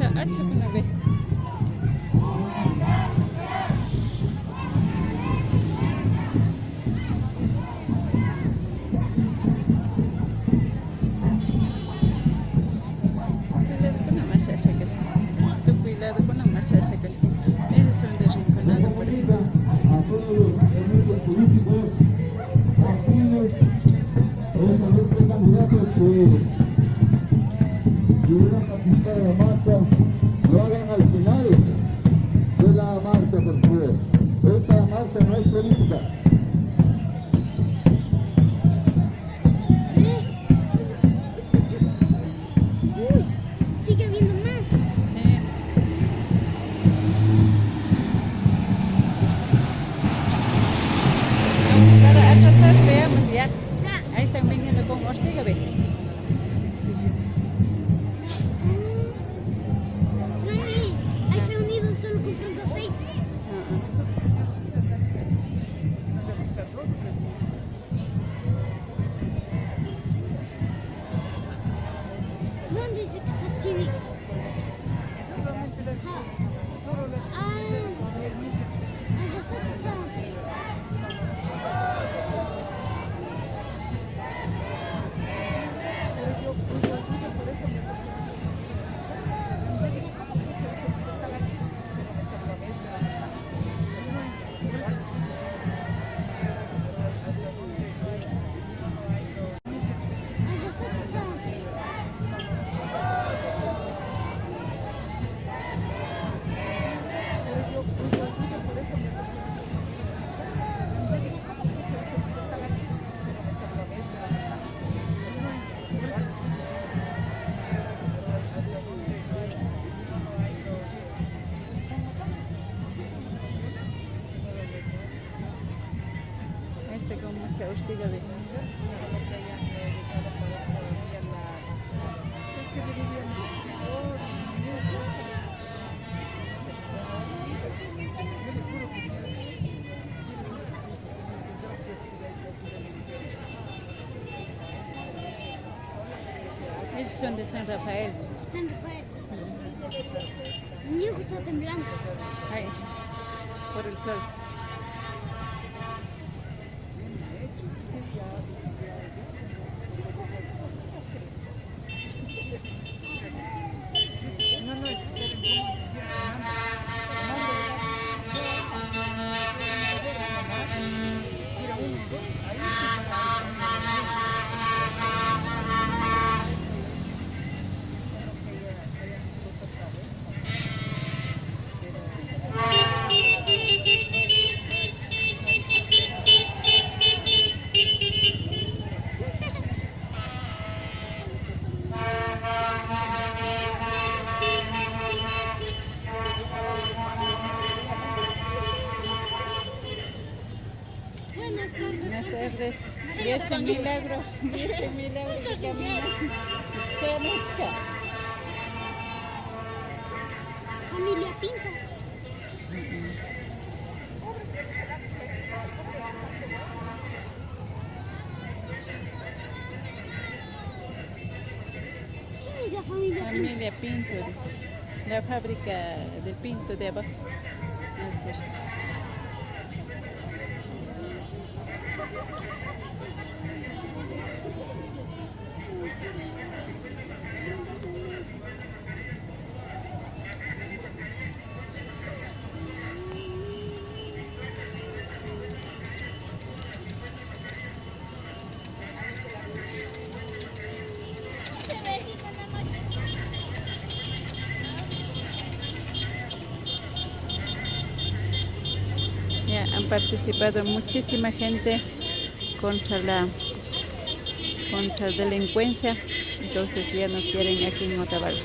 acha con la B. Cuidado con la masa seca. Tú cuidado con la masa seca. Esos son de Rinconada por aquí. A todos los eventos políticos, partidos, los candidatos que quieran participar en la marcha, lo hagan al final de la marcha, por favor. Esta marcha no es política. Sigue viendo más. Sí. Para atrasar, veamos ya. Ahí están viniendo con Ortega, ve. Mami, ahí se ha unido solo comprando aceite. ¿Dónde dice que está Chivica? Ya sé que está. Ya sé que está. Este con mucha Ortega, ve. Esos son de San Rafael. San Rafael. Mi hijo está temblando. Ahí, por el sol. Buenas tardes. Y ese milagro que camina. Chanechka. Familia Pinto. ¿Quién es la familia Pinto? Familia Pinto, dice. La fábrica de Pinto de abajo. Así es. Ya han participado muchísima gente contra la delincuencia, entonces ya no quieren aquí en Otavalo.